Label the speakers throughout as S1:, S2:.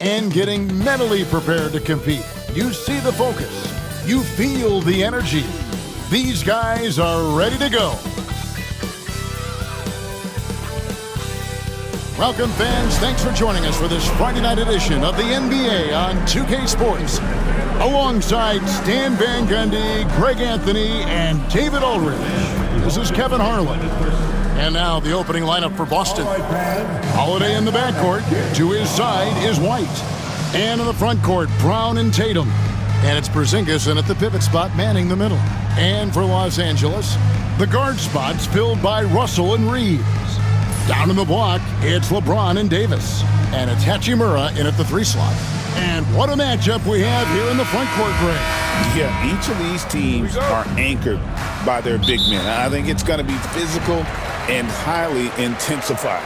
S1: and getting mentally prepared to compete. You see the focus. You feel the energy. These guys are ready to go. Welcome, fans. Thanks for joining us for this Friday night edition of the NBA on 2K Sports. Alongside Stan Van Gundy, Greg Anthony, and David Aldridge, this is Kevin Harlan. And now the opening lineup for Boston. Holiday in the backcourt. To his side is White. And in the front court, Brown and Tatum. And it's Porzingis in at the pivot spot, manning the middle. And for Los Angeles, the guard spots filled by Russell and Reeves. Down in the block, it's LeBron and Davis. And it's Hachimura in at the 3 slot. And what a matchup we have here in the front court, Greg.
S2: Yeah, each of these teams are anchored by their big men. I think it's going to be physical and highly intensified.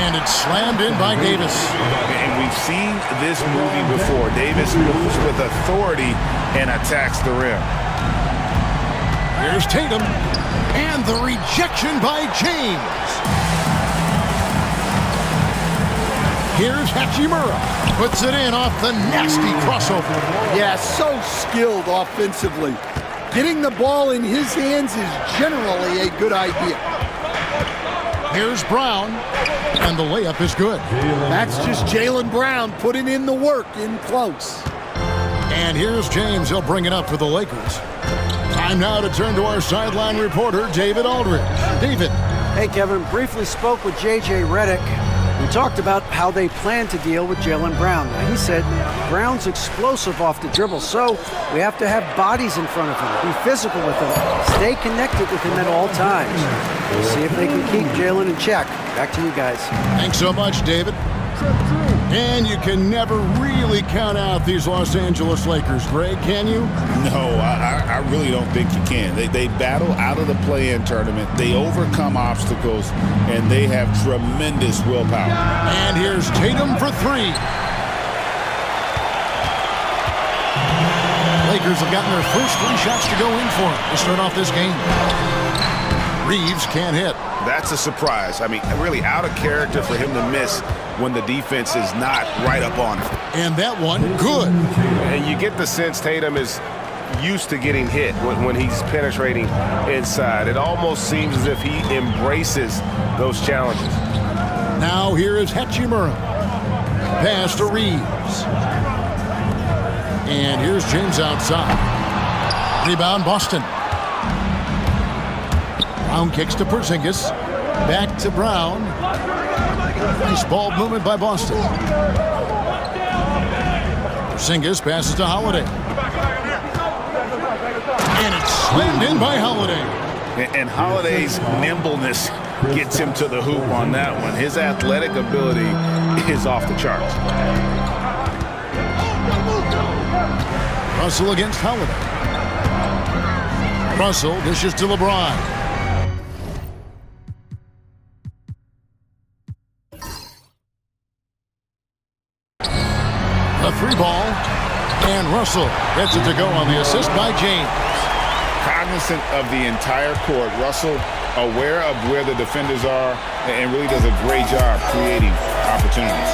S1: And it's slammed in by Davis.
S2: And we've seen this movie before. Davis moves with authority and attacks the rim.
S1: Here's Tatum. And the rejection by James. Here's Hachimura. Puts it in off the nasty crossover.
S3: Yeah, so skilled offensively. Getting the ball in his hands is generally a good idea.
S1: Here's Brown. And the layup is good.
S3: That's just Jaylen Brown putting in the work in close.
S1: And here's James. He'll bring it up for the Lakers. Time now to turn to our sideline reporter, David Aldridge. David.
S4: Hey, Kevin. Briefly spoke with J.J. Redick. We talked about how they plan to deal with Jaylen Brown. Now, he said Brown's explosive off the dribble, so we have to have bodies in front of him, be physical with him, stay connected with him at all times. We'll see if they can keep Jaylen in check. Back to you guys.
S1: Thanks so much, David. And you can never really count out these Los Angeles Lakers, Greg, can you?
S2: No, I really don't think you can. They battle out of the play-in tournament. They overcome obstacles, and they have tremendous willpower.
S1: And here's Tatum for 3. Lakers have gotten their first 3 shots to go in for it to start off this game. Reeves can't hit.
S5: That's a surprise. I mean, really out of character for him to miss when the defense is not right up on him.
S1: And that one, good.
S6: And you get the sense Tatum is used to getting hit when he's penetrating inside. It almost seems as if he embraces those challenges.
S1: Now here is Hachimura. Pass to Reeves. And here's James outside. Rebound, Boston. Brown kicks to Porzingis. Back to Brown. Nice ball movement by Boston. Porzingis passes to Holiday. And it's slammed in by Holiday.
S2: And Holiday's nimbleness gets him to the hoop on that one. His athletic ability is off the charts.
S1: Russell against Holiday. Russell dishes to LeBron. A 3 ball, and Russell gets it to go on the assist by James.
S2: Cognizant of the entire court, Russell aware of where the defenders are and really does a great job creating opportunities.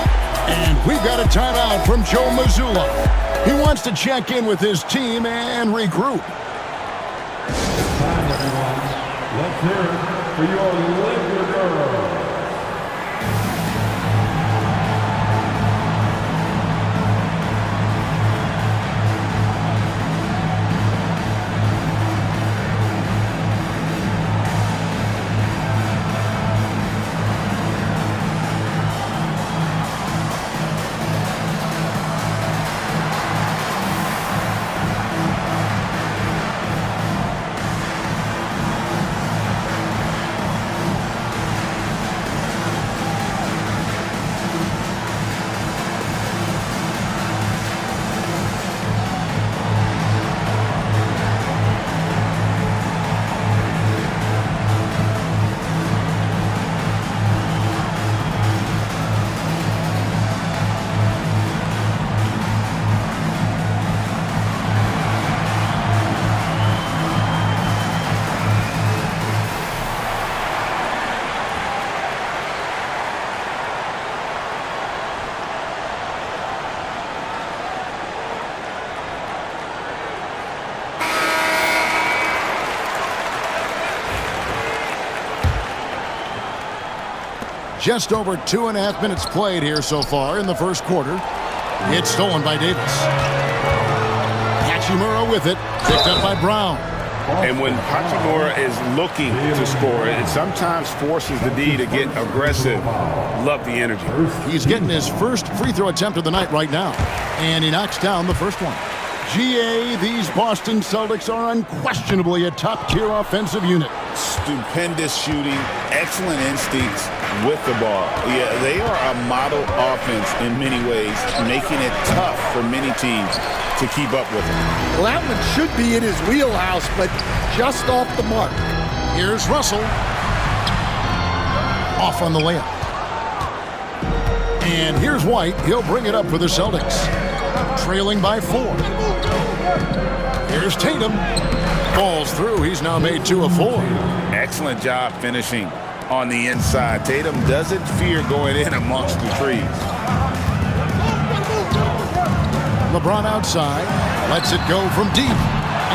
S1: And we've got a timeout from Joe Mazzulla. He wants to check in with his team and regroup.
S7: It's time, everyone. Let's hear it for your Laker girls.
S1: Just over 2.5 minutes played here so far in the first quarter. It's stolen by Davis. Hachimura with it. Picked up by Brown.
S2: And when Hachimura is looking to score, it sometimes forces the D to get aggressive. Love the energy.
S1: He's getting his first free throw attempt of the night right now. And he knocks down the first one. GA, these Boston Celtics are unquestionably a top-tier offensive unit.
S2: Stupendous shooting, excellent instincts with the ball. Yeah, they are a model offense in many ways, making it tough for many teams to keep up with them.
S3: Well, that one should be in his wheelhouse, but just off the mark.
S1: Here's Russell. Off on the layup. And here's White. He'll bring it up for the Celtics. Trailing by 4. Here's Tatum. Falls through. He's now made 2 of 4.
S2: Excellent job finishing on the inside. Tatum doesn't fear going in amongst the trees.
S1: LeBron outside. Lets it go from deep.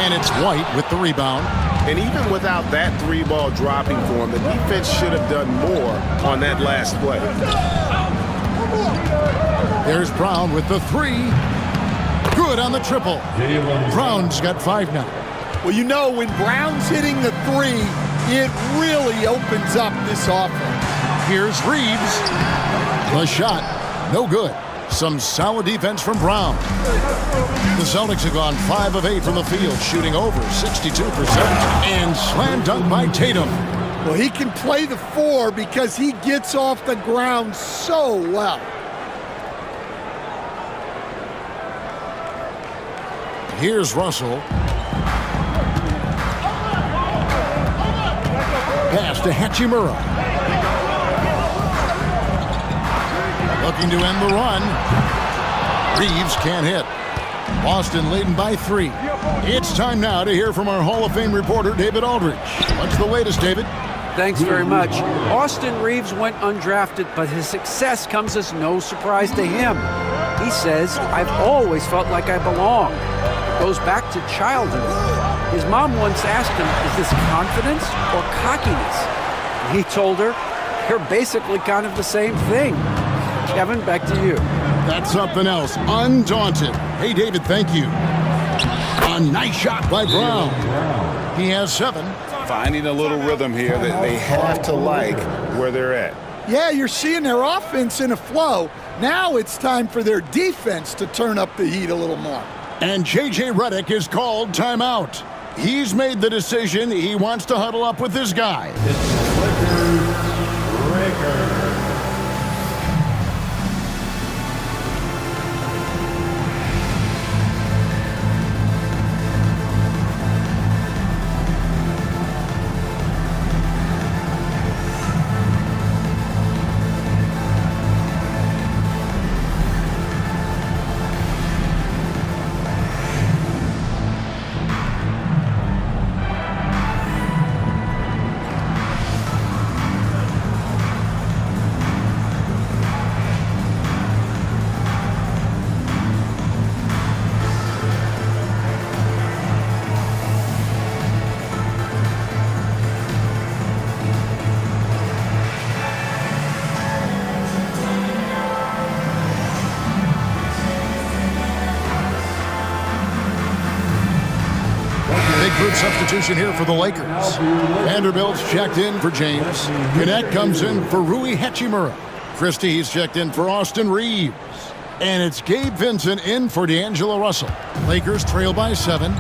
S1: And it's White with the rebound.
S6: And even without that 3-ball dropping for him, the defense should have done more on that last play.
S1: There's Brown with the 3. Good on the triple. Brown's got 5 now.
S3: Well, you know, when Brown's hitting the 3, it really opens up this offense.
S1: Here's Reeves. The shot, no good. Some solid defense from Brown. The Celtics have gone 5 of 8 from the field, shooting over 62%. And slam dunk by Tatum.
S3: Well, he can play the 4 because he gets off the ground so well.
S1: Here's Russell. Pass to Hachimura. Looking to end the run. Reeves can't hit. Boston leading by 3. It's time now to hear from our Hall of Fame reporter, David Aldridge. What's the latest, David?
S4: Thanks very much. Austin Reeves went undrafted, but his success comes as no surprise to him. He says, "I've always felt like I belong." Goes back to childhood. His mom once asked him, "Is this confidence or cockiness?" And he told her, "They're basically kind of the same thing." Kevin, back to you.
S1: That's something else. Undaunted. Hey, David, thank you. A nice shot by Brown. He has 7.
S2: Finding a little rhythm here that they have to like where they're at.
S3: Yeah, you're seeing their offense in a flow. Now it's time for their defense to turn up the heat a little more.
S1: And J.J. Redick is called timeout. He's made the decision. He wants to huddle up with his guy. Group substitution here for the Lakers. Vanderbilt's checked in for James. Gannett comes in for Rui Hachimura. Christie's checked in for Austin Reeves. And it's Gabe Vincent in for D'Angelo Russell. Lakers trail by 7.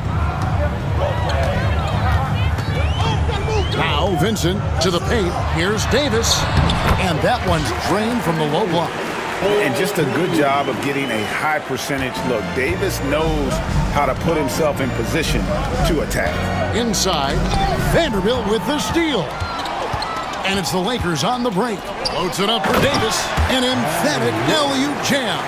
S1: Now Vincent to the paint. Here's Davis. And that one's drained from the low block.
S2: And just a good job of getting a high percentage look. Davis knows how to put himself in position to attack.
S1: Inside, Vanderbilt with the steal. And it's the Lakers on the break. Floats it up for Davis. An emphatic alley-oop jam.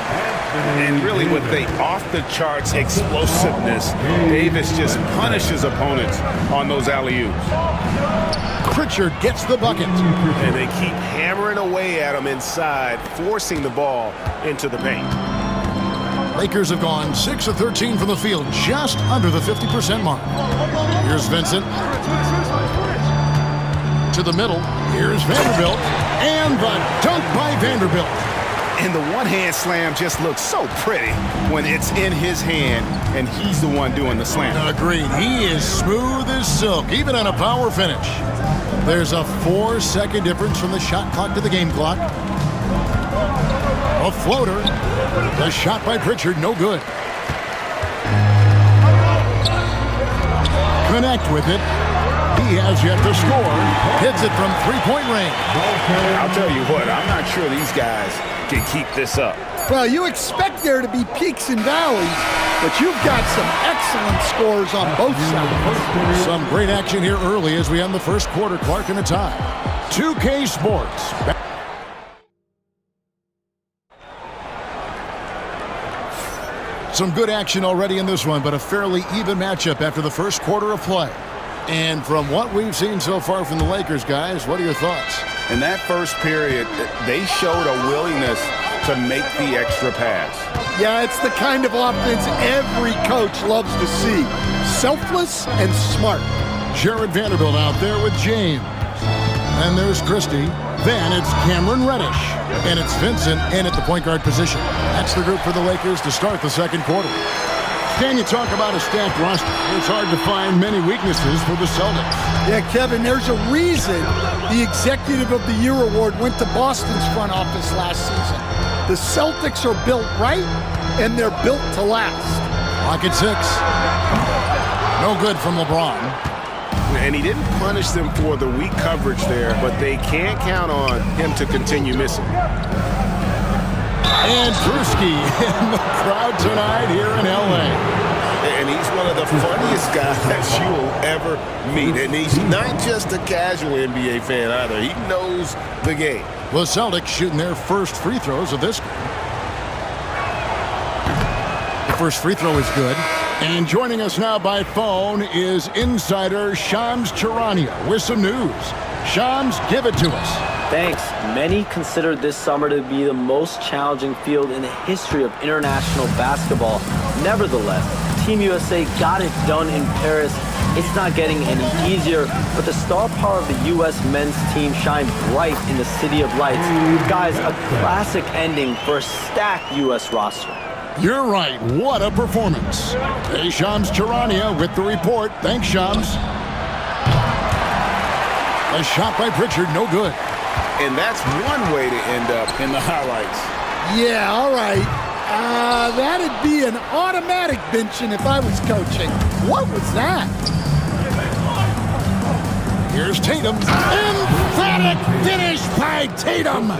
S2: And really with the off-the-charts explosiveness, Davis just punishes opponents on those alley-oops.
S1: Pritchard gets the bucket.
S6: And they keep hammering away at him inside, forcing the ball into the paint.
S1: Lakers have gone 6 of 13 from the field, just under the 50% mark. Here's Vincent. To the middle. Here's Vanderbilt, and the dunk by Vanderbilt.
S5: And the one-hand slam just looks so pretty when it's in his hand and he's the one doing the slam.
S1: Agreed. He is smooth as silk, even on a power finish. There's a 4-second difference from the shot clock to the game clock. A floater. The shot by Pritchard, no good. Connect with it. He has yet to score. Hits it from three-point range.
S2: I'll tell you what, I'm not sure these guys can keep this up.
S3: Well, you expect there to be peaks and valleys, but you've got some excellent scores on both sides.
S1: Some great action here early as we end the first quarter. Clark in a tie. 2K Sports. Some good action already in this one, but a fairly even matchup after the first quarter of play. And from what we've seen so far from the Lakers, guys, what are your thoughts?
S2: In that first period, they showed a willingness to make the extra pass.
S3: Yeah, it's the kind of offense every coach loves to see. Selfless and smart.
S1: Jared Vanderbilt out there with James. And there's Christie. Then it's Cameron Reddish. And it's Vincent in at the point guard position. That's the group for the Lakers to start the second quarter. Can you talk about a stacked roster? It's hard to find many weaknesses for the Celtics.
S3: Yeah, Kevin, there's a reason the Executive of the Year award went to Boston's front office last season. The Celtics are built right, and they're built to last.
S1: Lock at 6. No good from LeBron.
S6: And he didn't punish them for the weak coverage there, but they can't count on him to continue missing.
S1: And Drewski in the crowd tonight here in L.A.
S5: And he's one of the funniest guys you will ever meet. And he's not just a casual NBA fan either. He knows the game.
S1: The Celtics shooting their first free throws of this game. The first free throw is good. And joining us now by phone is insider Shams Charania with some news. Shams, give it to us.
S8: Thanks. Many consider this summer to be the most challenging field in the history of international basketball. Nevertheless, Team USA got it done in Paris. It's not getting any easier, but the star power of the U.S. men's team shined bright in the City of Lights. Guys, a classic ending for a stacked U.S. roster.
S1: You're right. What a performance. Hey, Shams Charania with the report. Thanks, Shams. A shot by Pritchard, no good.
S2: And that's one way to end up in the highlights.
S3: Yeah, all right. That'd be an automatic benching if I was coaching. What was that?
S1: Here's Tatum. Emphatic finish by Tatum.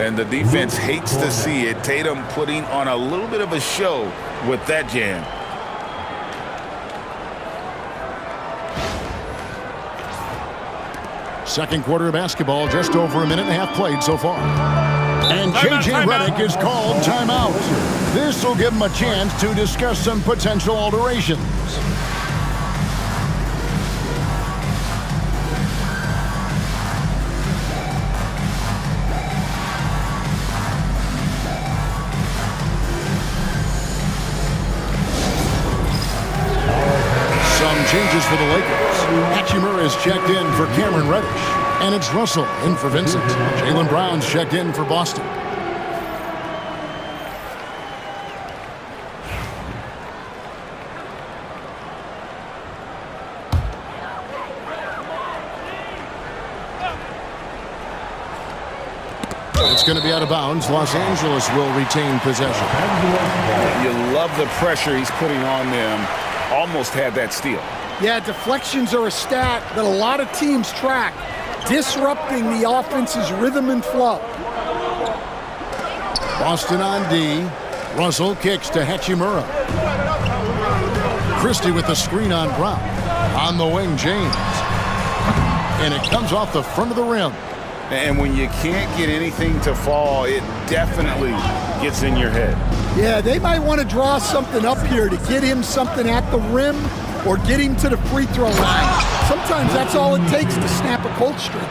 S2: And the defense hates to see it. Tatum putting on a little bit of a show with that jam.
S1: Second quarter of basketball, just over a minute and a half played so far. And J.J. Redick is called timeout. This will give him a chance to discuss some potential alterations. Some changes for the Lakers. Hachimura is checked in for Cameron Reddish. And it's Russell in for Vincent. Jaylen Brown's checked in for Boston. It's going to be out of bounds. Los Angeles will retain possession.
S2: You love the pressure he's putting on them. Almost had that steal.
S3: Yeah, deflections are a stat that a lot of teams track, disrupting the offense's rhythm and flow.
S1: Boston on D. Russell kicks to Hachimura. Christie with the screen on Brown. On the wing, James. And it comes off the front of the rim.
S2: And when you can't get anything to fall, it definitely gets in your head.
S3: Yeah, they might want to draw something up here to get him something at the rim or get him to the free throw line. Sometimes that's all it takes to snap a cold streak.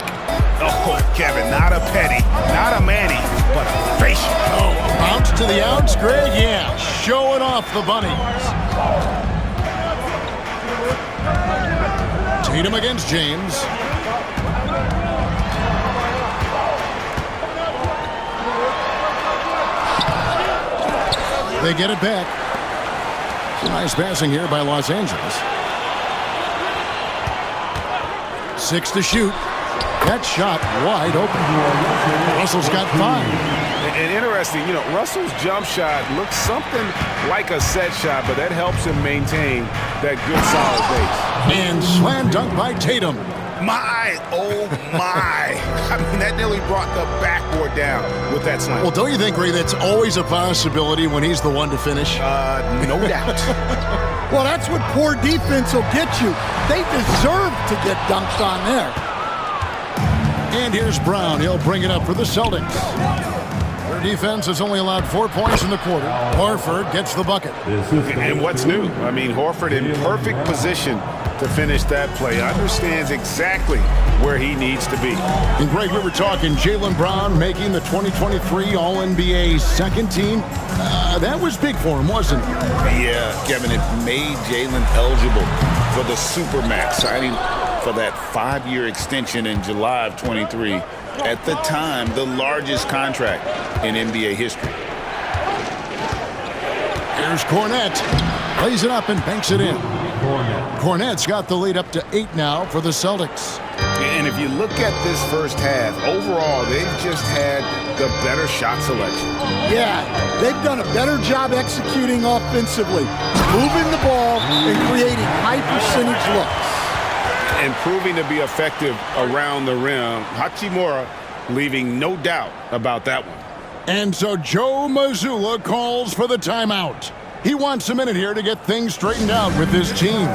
S5: Oh, Kevin, not a Petty, not a Manny, but a facial.
S1: Oh, bounce to the outs, Greg. Yeah, showing off the bunnies. Tatum against James. They get it back. Nice passing here by Los Angeles. 6 to shoot. That shot wide open. Russell's got 5.
S6: And interesting, you know, Russell's jump shot looks something like a set shot, but that helps him maintain that good solid base.
S1: And slam dunk by Tatum.
S2: My, oh my. I mean, that nearly brought the backboard down with that slam.
S1: Well, don't you think, Ray, that's always a possibility when he's the one to finish?
S2: No doubt.
S3: Well, that's what poor defense will get you. They deserve to get dunked on there.
S1: And here's Brown. He'll bring it up for the Celtics. Their defense has only allowed 4 points in the quarter. Horford gets the bucket.
S6: And what's new? I mean, Horford in perfect position to finish that play. Understands exactly where he needs to be.
S1: And Greg, we were talking Jaylen Brown making the 2023 All-NBA second team. That was big for him, wasn't it?
S2: Yeah, Kevin, it made Jaylen eligible for the Supermax, signing for that 5-year extension in July of 23. At the time, the largest contract in NBA history.
S1: Here's Cornette. Plays it up and banks it in. Cornette's got the lead up to 8 now for the Celtics.
S2: And if you look at this first half, overall, they've just had the better shot selection.
S3: Yeah, they've done a better job executing offensively, moving the ball and creating high percentage looks.
S2: And proving to be effective around the rim. Hachimura leaving no doubt about that one.
S1: And so Joe Mazzulla calls for the timeout. He wants a minute here to get things straightened out with his team.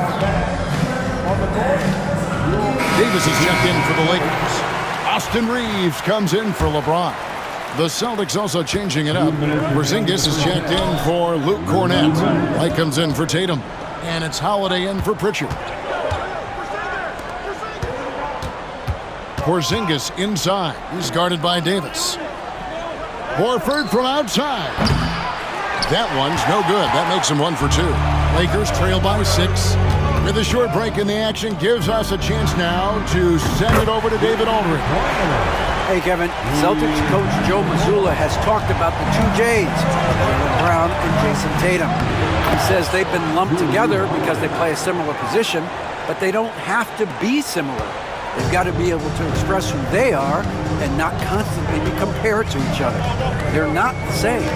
S1: Davis is checked in for the Lakers. Austin Reeves comes in for LeBron. The Celtics also changing it up. Porzingis is checked in for Luke Cornette. White comes in for Tatum. And it's Holiday in for Pritchard. Porzingis inside. He's guarded by Davis. Horford from outside. That one's no good. That makes them 1 for 2. Lakers trail by 6. With a short break in the action, gives us a chance now to send it over to David Aldridge.
S4: Hey, Kevin. Celtics coach Joe Mazzulla has talked about the 2 J's, Jaylen Brown and Jason Tatum. He says they've been lumped together because they play a similar position, but they don't have to be similar. They've got to be able to express who they are and not constantly be compared to each other. They're not the same.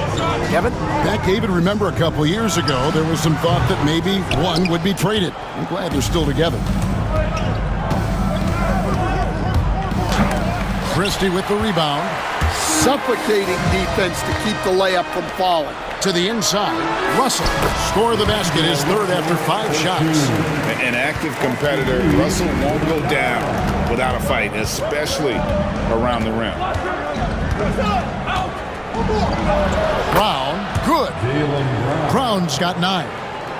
S4: Kevin?
S1: Back, David, remember a couple years ago, there was some thought that maybe one would be traded. I'm glad they're still together. Christie with the rebound.
S3: Suffocating defense to keep the layup from falling.
S1: To the inside. Russell score the basket, his third after 5 shots.
S2: An active competitor. Russell won't go down without a fight, especially around the rim.
S1: Brown, good. Brown's got 9.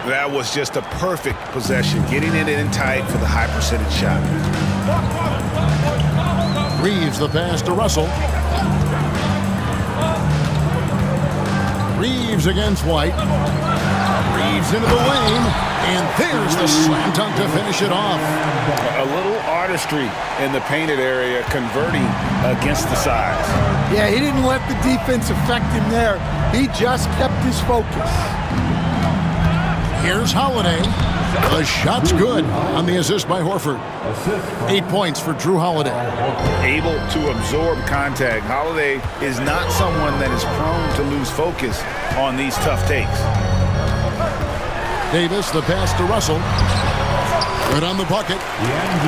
S2: That was just a perfect possession, getting it in tight for the high percentage shot.
S1: Reeves the pass to Russell. Reeves against White. Reeves into the lane. And there's the slam dunk to finish it off.
S2: A little artistry in the painted area, converting against the sides.
S3: Yeah, he didn't let the defense affect him there. He just kept his focus.
S1: Here's Holiday. The shot's good on the assist by Horford. 8 points for Drew Holiday.
S2: Able to absorb contact. Holiday is not someone that is prone to lose focus on these tough takes.
S1: Davis, the pass to Russell. Good on the bucket.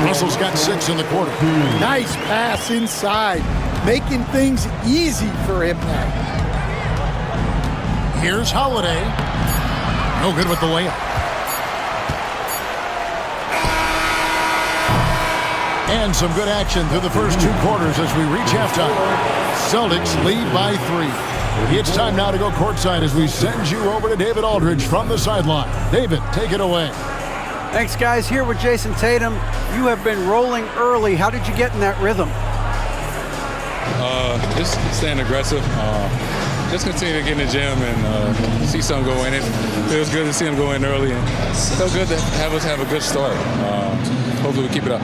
S1: Russell's got 6 in the quarter.
S3: Nice pass inside, making things easy for him now.
S1: Here's Holiday. No good with the layup. And some good action through the first 2 quarters as we reach halftime. Celtics lead by 3. It's time now to go courtside as we send you over to David Aldridge from the sideline. David, take it away.
S4: Thanks, guys. Here with Jason Tatum. You have been rolling early. How did you get in that rhythm?
S9: Just staying aggressive. Just continue to get in the gym and see something go in. It feels good to see him go in early, and it feels good to have us have a good start. Hopefully we keep it up.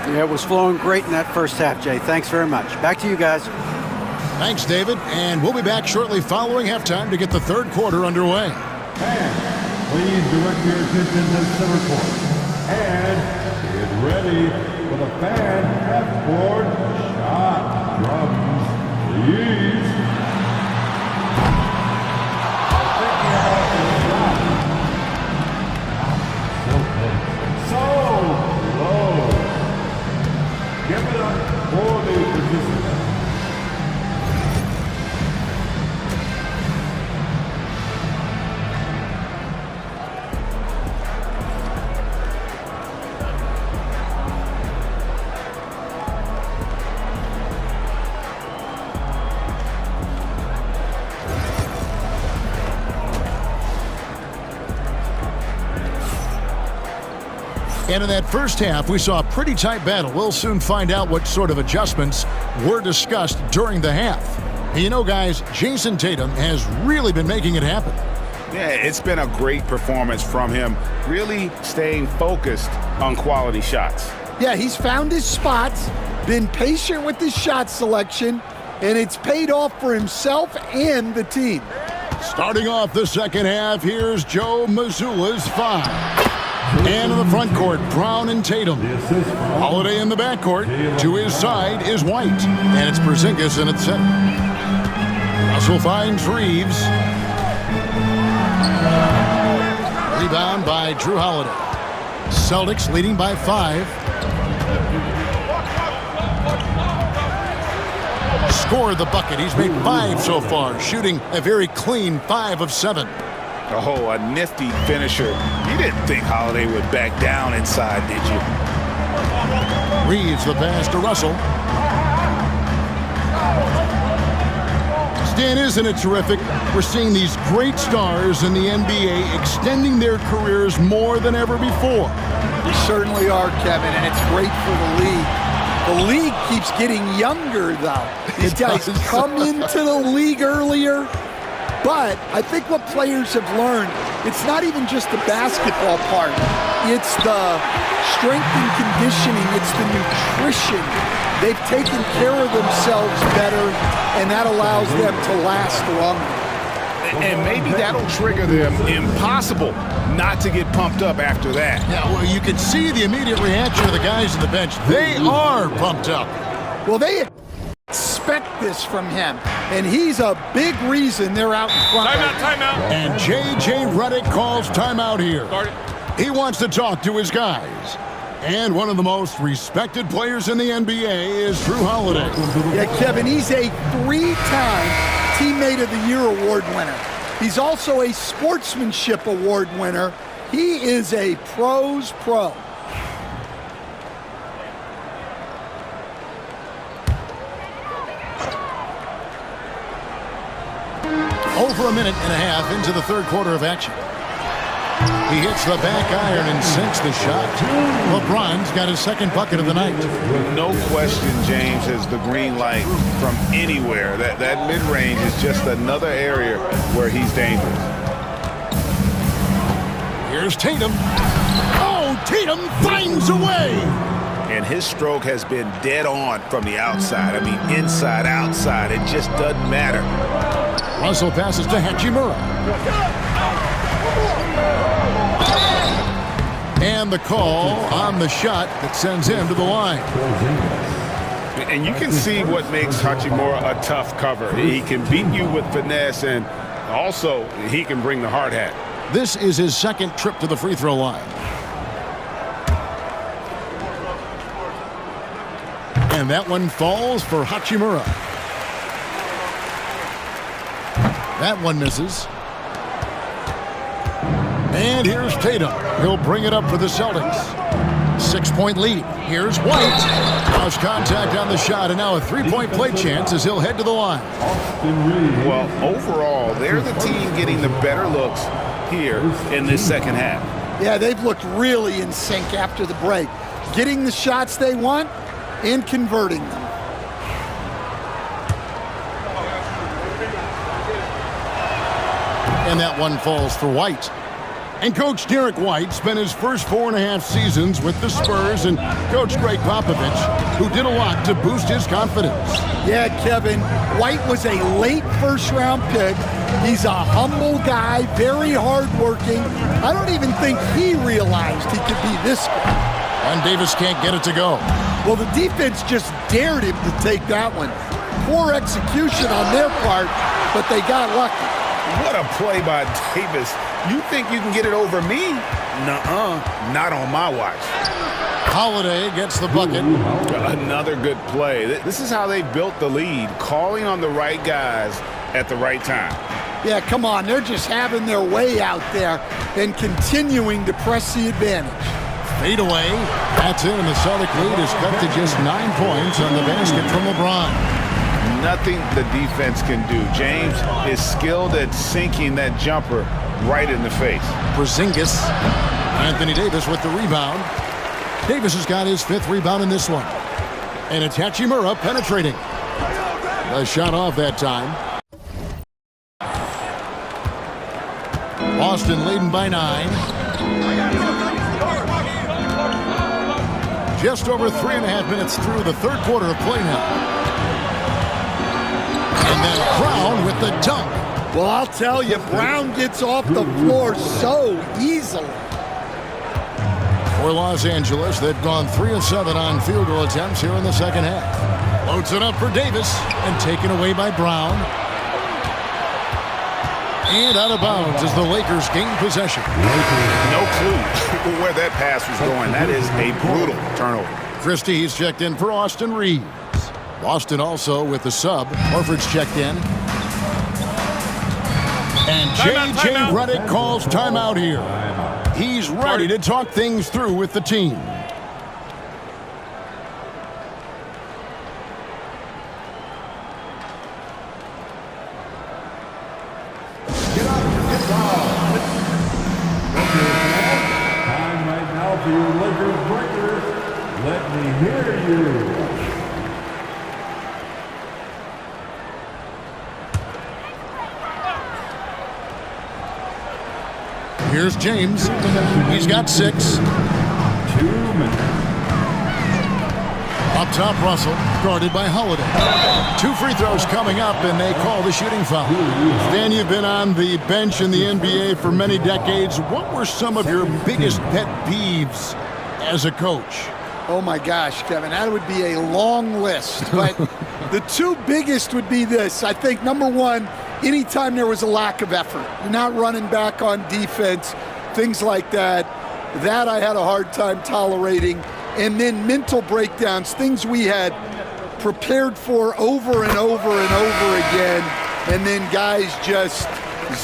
S4: Yeah, it was flowing great in that first half, Jay. Thanks very much. Back to you guys.
S1: Thanks, David. And we'll be back shortly following halftime to get the third quarter underway.
S7: And please direct your attention to center court. And get ready for the fan half-court shot. Drums, please. Thinking about the shot. So low. Give it up for the participants.
S1: And in that first half, we saw a pretty tight battle. We'll soon find out what sort of adjustments were discussed during the half. And you know, guys, Jason Tatum has really been making it happen.
S2: Yeah, it's been a great performance from him, really staying focused on quality shots.
S3: Yeah, he's found his spots, been patient with his shot selection, and it's paid off for himself and the team.
S1: Starting off the second half, here's Joe Mazzulla's 5. And in the front court, Brown and Tatum. Holiday in the backcourt. To his side is White. And it's Porzingis in at center. Russell finds Reeves. Rebound by Drew Holiday. Celtics leading by 5. Scored the bucket. He's made 5 so far, shooting a very clean 5 of 7.
S2: Oh, a nifty finisher. You didn't think Holiday would back down inside, did you?
S1: Reeves the pass to Russell. Stan, isn't it terrific? We're seeing these great stars in the NBA extending their careers more than ever before.
S3: We certainly are, Kevin, and it's great for the league. The league keeps getting younger, though. These guys come into the league earlier. But I think what players have learned, it's not even just the basketball part. It's the strength and conditioning. It's the nutrition. They've taken care of themselves better, and that allows them to last longer.
S2: And maybe that'll trigger them. Impossible not to get pumped up after that.
S1: Yeah, well, you can see the immediate reaction of the guys on the bench. They are pumped up.
S3: Well, they expect this from him, and he's a big reason they're out in front.
S6: Timeout.
S1: And J.J. Redick calls timeout here. He wants to talk to his guys. And one of the most respected players in the NBA is Drew Holiday.
S3: Yeah, Kevin, he's a 3-time Teammate of the Year award winner. He's also a Sportsmanship Award winner. He is a pro's pro.
S1: Over a minute and a half into the third quarter of action. He hits the back iron and sinks the shot. LeBron's got his second bucket of the night.
S2: No question, James has the green light from anywhere. That mid-range is just another area where he's dangerous.
S1: Here's Tatum. Oh, Tatum finds a way.
S2: And his stroke has been dead on from the outside. I mean, inside, outside, it just doesn't matter.
S1: Russell passes to Hachimura. And the call on the shot that sends him to the line.
S2: And you can see what makes Hachimura a tough cover. He can beat you with finesse, and also he can bring the hard hat.
S1: This is his second trip to the free throw line. And that one falls for Hachimura. That one misses. And here's Tatum. He'll bring it up for the Celtics. 6-point lead. Here's White. Cross contact on the shot, and now a three-point play chance as he'll head to the line.
S2: Well, overall, they're the team getting the better looks here in this second half.
S3: Yeah, they've looked really in sync after the break. Getting the shots they want and converting them.
S1: And that one falls for White. And Coach Derek White spent his first 4.5 seasons with the Spurs and Coach Greg Popovich, who did a lot to boost his confidence.
S3: Yeah, Kevin, White was a late first-round pick. He's a humble guy, very hardworking. I don't even think he realized he could be this good.
S1: And Davis can't get it to go.
S3: Well, the defense just dared him to take that one. Poor execution on their part, but they got lucky.
S2: What a play by Davis. You think you can get it over me? Nuh-uh, not on my watch.
S1: Holiday gets the bucket.
S2: Another good play. This is how they built the lead, calling on the right guys at the right time.
S3: Yeah, come on, they're just having their way out there and continuing to press the advantage.
S1: Fade away. That's in, and the Celtic lead is cut to just 9 points on the basket from LeBron.
S2: Nothing the defense can do. James is skilled at sinking that jumper right in the face.
S1: Porzingis. Anthony Davis with the rebound. Davis has got his 5th rebound in this one. And it's Hachimura penetrating. A shot off that time. Boston leading by 9. Just over 3.5 minutes through the third quarter of play now. And then Brown with the dunk.
S3: Well, I'll tell you, Brown gets off the floor so easily.
S1: For Los Angeles, they've gone 3 of 7 on field goal attempts here in the second half. Loads it up for Davis and taken away by Brown. And out of bounds as the Lakers gain possession.
S2: No clue where that pass was going. That is a brutal turnover.
S1: Christie's checked in for Austin Reeves. Boston also with the sub. Horford's checked in. And J.J. Redick calls timeout here. He's ready to talk things through with the team.
S7: Time right now for your Lakers breakers. Let me hear you.
S1: Here's James. He's got 6.
S7: 2 minutes.
S1: Up top, Russell, guarded by Holiday. 2 free throws coming up, and they call the shooting foul. Stan, you've been on the bench in the NBA for many decades. What were some of your biggest pet peeves as a coach?
S3: Oh my gosh, Kevin, that would be a long list. But the 2 biggest would be this. I think, number 1, anytime there was a lack of effort, you're not running back on defense, things like that, that I had a hard time tolerating. And then mental breakdowns, things we had prepared for over and over and over again, and then guys just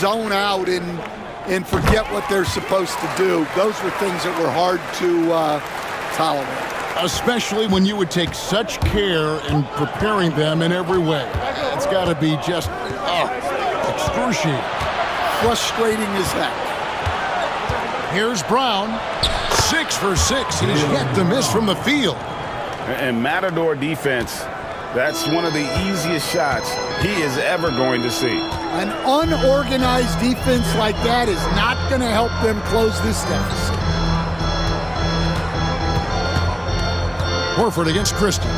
S3: zone out and forget what they're supposed to do. Those were things that were hard to tolerate.
S1: Especially when you would take such care in preparing them in every way. It's got to be just excruciating.
S3: Frustrating as heck.
S1: Here's Brown. 6 for 6. He's yet to miss from the field.
S2: And Matador defense, that's one of the easiest shots he is ever going to see.
S3: An unorganized defense like that is not going to help them close this deficit.
S1: Horford against Christie.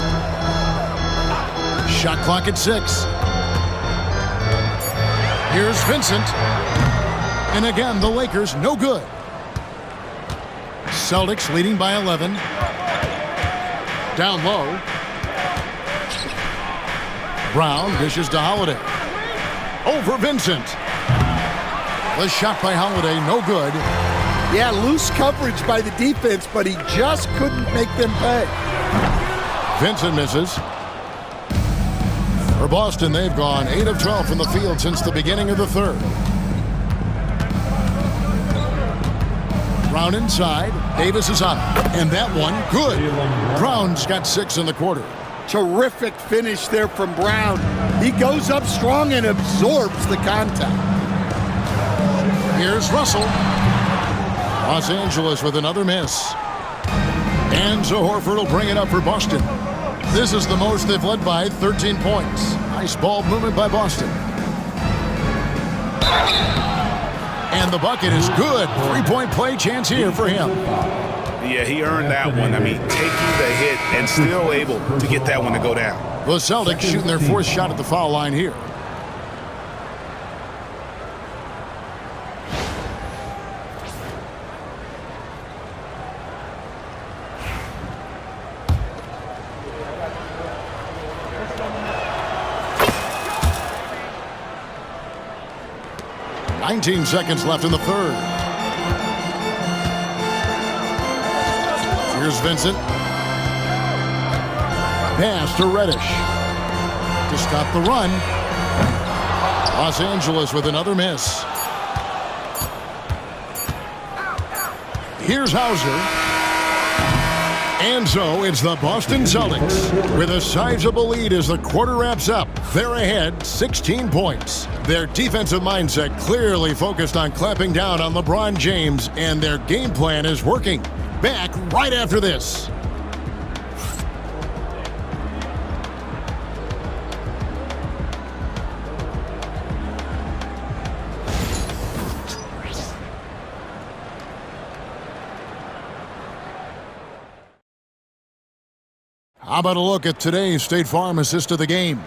S1: Shot clock at 6. Here's Vincent. And again, the Lakers no good. Celtics leading by 11. Down low. Brown dishes to Holiday. Over Vincent. The shot by Holiday, no good.
S3: Yeah, loose coverage by the defense, but he just couldn't make them pay.
S1: Vincent misses. For Boston, they've gone 8 of 12 from the field since the beginning of the third. Brown inside. Davis is on. And that one, good. Brown's got 6 in the quarter.
S3: Terrific finish there from Brown. He goes up strong and absorbs the contact.
S1: Here's Russell. Los Angeles with another miss. And so Horford will bring it up for Boston. This is the most they've led by 13 points. Nice ball movement by Boston. And the bucket is good. Three-point play chance here for him.
S2: Yeah, he earned that one. I mean, taking the hit and still able to get that one to go down.
S1: The Celtics shooting their fourth shot at the foul line here. "19 seconds left in the third. Here's Vincent. Pass to Reddish to stop the run. Los Angeles with another miss. Here's Hauser. And so it's the Boston Celtics with a sizable lead as the quarter wraps up. They're ahead 16 points. Their defensive mindset clearly focused on clamping down on LeBron James, and their game plan is working. Back right after this. How about a look at today's State Farm assist of the game?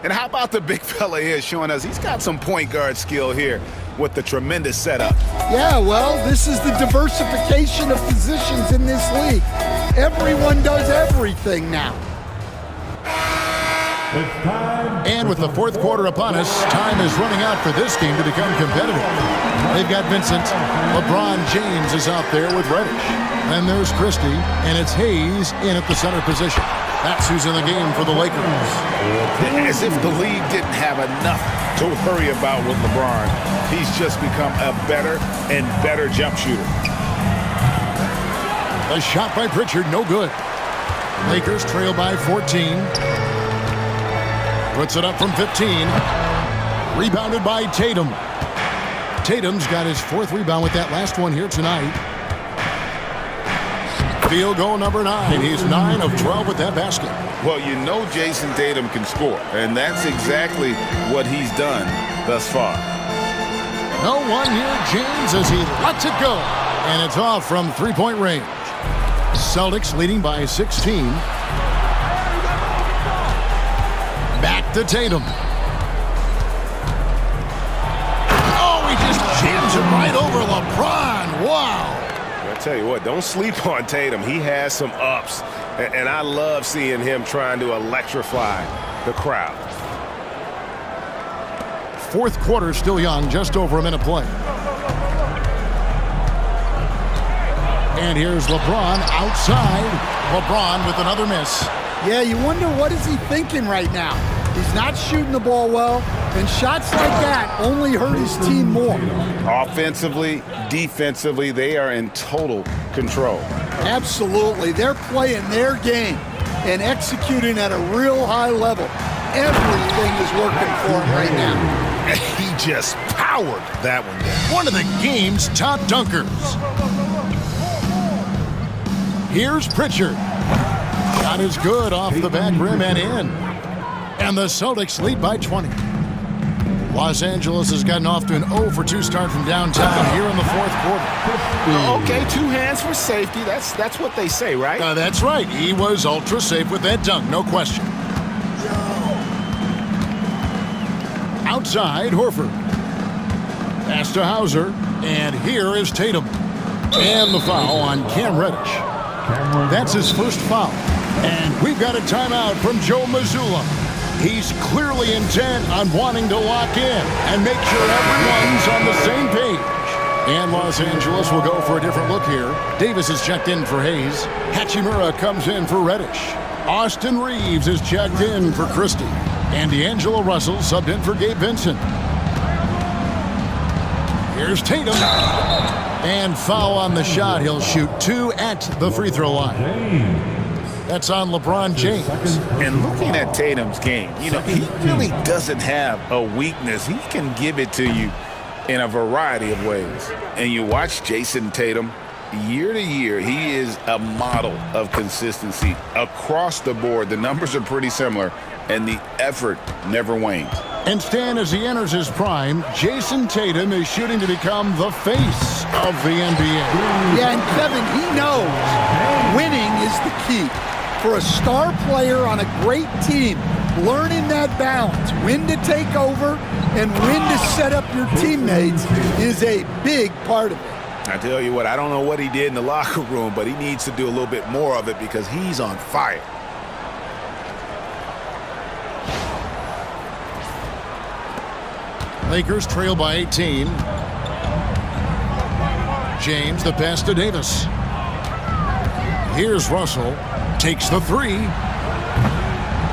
S2: And how about the big fella here showing us he's got some point guard skill here with the tremendous setup.
S3: Yeah, well, this is the diversification of positions in this league. Everyone does everything now.
S1: And with the fourth quarter upon us, time is running out for this game to become competitive. They've got Vincent. LeBron James is out there with Reddish. And there's Christie, and it's Hayes in at the center position. That's who's in the game for the Lakers.
S2: As if the league didn't have enough to worry about with LeBron. He's just become a better and better jump shooter.
S1: A shot by Pritchard, no good. Lakers trail by 14. Puts it up from 15. Rebounded by Tatum. Tatum's got his fourth rebound with that last one here tonight. Field goal number 9. He's 9 of 12 with that basket.
S2: Well, you know Jason Tatum can score, and that's exactly what he's done thus far.
S1: No one near James as he lets it go. And it's off from three-point range. Celtics leading by 16. Back to Tatum. Oh, he just jams it right over LeBron. Wow.
S6: I tell you what, don't sleep on Tatum. He has some ups, and I love seeing him trying to electrify the crowd.
S1: Fourth quarter still young, just over a minute play. And here's LeBron outside. LeBron with another miss.
S3: Yeah, you wonder what is he thinking right now. He's not shooting the ball well, and shots like that only hurt his team more.
S2: Offensively, defensively, they are in total control.
S3: Absolutely. They're playing their game and executing at a real high level. Everything is working for him right now.
S2: He just powered that one down.
S1: One of the game's top dunkers. Here's Pritchard. Shot is good off the back rim and in. And the Celtics lead by 20. Los Angeles has gotten off to an 0-for-2 start from downtown here in the fourth quarter.
S2: Okay, 2 hands for safety. That's what they say, right?
S1: That's right. He was ultra safe with that dunk, no question. Outside, Horford. Pass to Hauser. And here is Tatum. And the foul on Cam Reddish. That's his first foul. And we've got a timeout from Joe Mazzulla. He's clearly intent on wanting to lock in and make sure everyone's on the same page. And Los Angeles will go for a different look here. Davis is checked in for Hayes. Hachimura comes in for Reddish. Austin Reeves is checked in for Christie. And D'Angelo Russell subbed in for Gabe Vincent. Here's Tatum. And foul on the shot. He'll shoot 2 at the free throw line. That's on LeBron James.
S2: And looking at Tatum's game, you know, he really doesn't have a weakness. He can give it to you in a variety of ways. And you watch Jason Tatum, year to year, he is a model of consistency across the board. The numbers are pretty similar, and the effort never wanes.
S1: And Stan, as he enters his prime, Jason Tatum is shooting to become the face of the NBA.
S3: Yeah, and Kevin, he knows winning is the key. For a star player on a great team, learning that balance, when to take over and when to set up your teammates is a big part of it.
S2: I tell you what, I don't know what he did in the locker room, but he needs to do a little bit more of it because he's on fire.
S1: Lakers trail by 18. James, the pass to Davis. Here's Russell. Takes the three.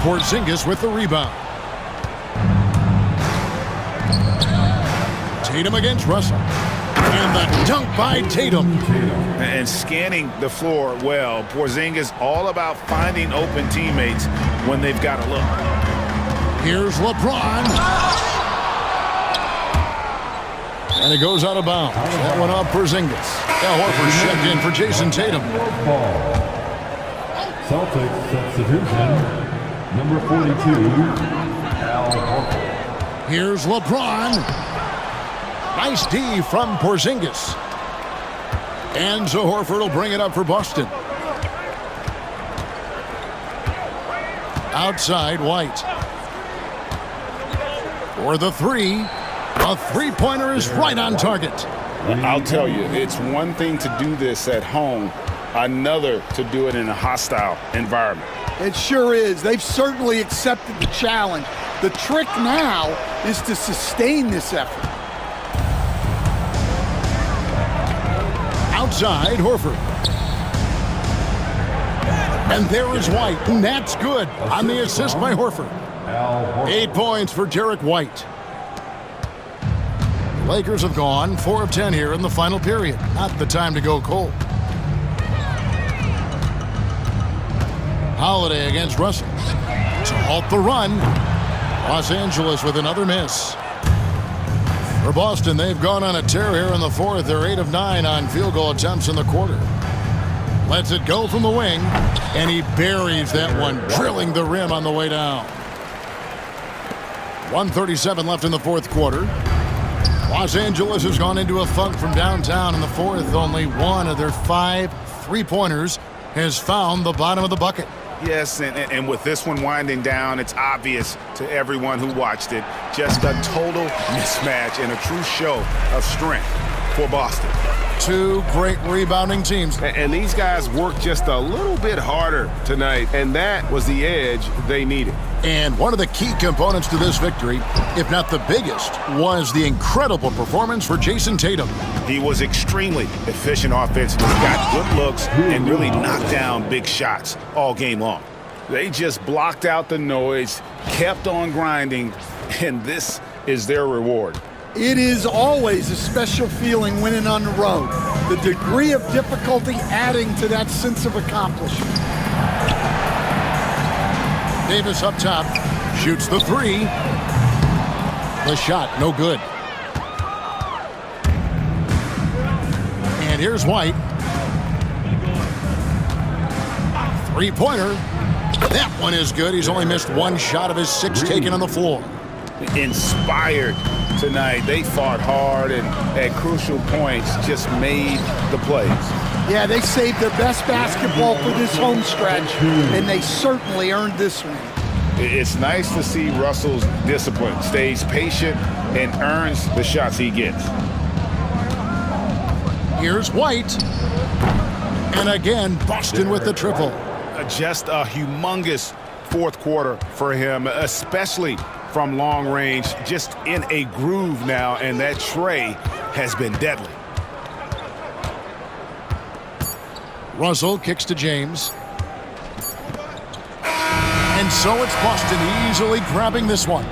S1: Porzingis with the rebound. Tatum against Russell. And the dunk by Tatum.
S2: And scanning the floor well. Porzingis all about finding open teammates when they've got a look.
S1: Here's LeBron. And it goes out of bounds. That one off Porzingis. Al Horford checked in for Jason Tatum.
S7: Celtics substitution, number 42, Al Horford.
S1: Here's LeBron. Nice D from Porzingis. And so Horford will bring it up for Boston. Outside, White. For the three. A three-pointer is right on target.
S2: I'll tell you, it's one thing to do this at home, another to do it in a hostile environment.
S3: It sure is. They've certainly accepted the challenge. The trick now is to sustain this effort.
S1: Outside, Horford. And there is White, and that's good on the assist by Horford. 8 points for Derek White. Lakers have gone 4 of 10 here in the final period. Not the time to go cold. Holiday against Russell to halt the run. Los Angeles with another miss. For Boston, they've gone on a tear here in the fourth. They're 8 of 9 on field goal attempts in the quarter. Lets it go from the wing, and he buries that one, drilling the rim on the way down. 1:37 left in the fourth quarter. Los Angeles has gone into a funk from downtown in the fourth. Only one of their 5 three-pointers has found the bottom of the bucket.
S2: Yes, and with this one winding down, it's obvious to everyone who watched it. Just a total mismatch and a true show of strength for Boston.
S1: 2 great rebounding teams.
S6: And these guys worked just a little bit harder tonight, and that was the edge they needed.
S1: And one of the key components to this victory, if not the biggest, was the incredible performance for Jason Tatum.
S2: He was extremely efficient offensively, got good looks, and really knocked down big shots all game long. They just blocked out the noise, kept on grinding, and this is their reward.
S3: It is always a special feeling winning on the road. The degree of difficulty adding to that sense of accomplishment.
S1: Davis up top, shoots the three. The shot, no good. And here's White. Three-pointer. That one is good. He's only missed 1 shot of his 6 taken on the floor.
S2: Inspired tonight. They fought hard and at crucial points just made the plays.
S3: Yeah, they saved their best basketball for this home stretch, and they certainly earned this one.
S2: It's nice to see Russell's discipline, stays patient, and earns the shots he gets.
S1: Here's White. And again, Boston with the triple.
S2: Just a humongous fourth quarter for him, especially from long range, just in a groove now, and that tray has been deadly.
S1: Russell kicks to James. And so it's Boston easily grabbing this one.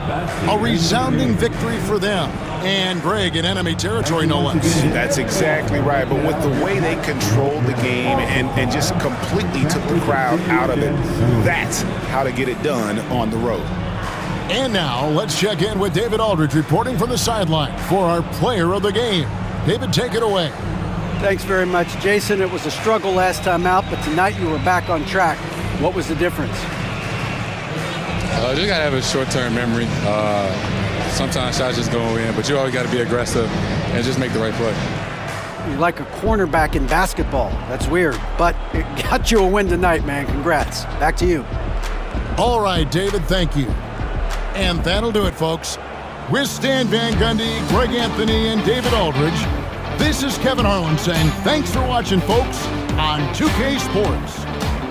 S1: A resounding victory for them. And Greg in enemy territory, no less.
S2: That's exactly right. But with the way they controlled the game and just completely took the crowd out of it, that's how to get it done on the road.
S1: And now let's check in with David Aldridge reporting from the sideline for our player of the game. David, take it away.
S4: Thanks very much, Jason. It was a struggle last time out, but tonight you were back on track. What was the difference?
S9: Just got to have a short-term memory. sometimes shots just go in, but you always got to be aggressive and just make the right play.
S4: You're like a cornerback in basketball. That's weird, but it got you a win tonight, man. Congrats. Back to you.
S1: All right, David, thank you. And that'll do it, folks. With Stan Van Gundy, Greg Anthony, and David Aldridge, this is Kevin Harlan saying thanks for watching, folks, on 2K Sports.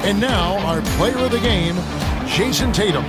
S1: And now, our player of the game, Jason Tatum.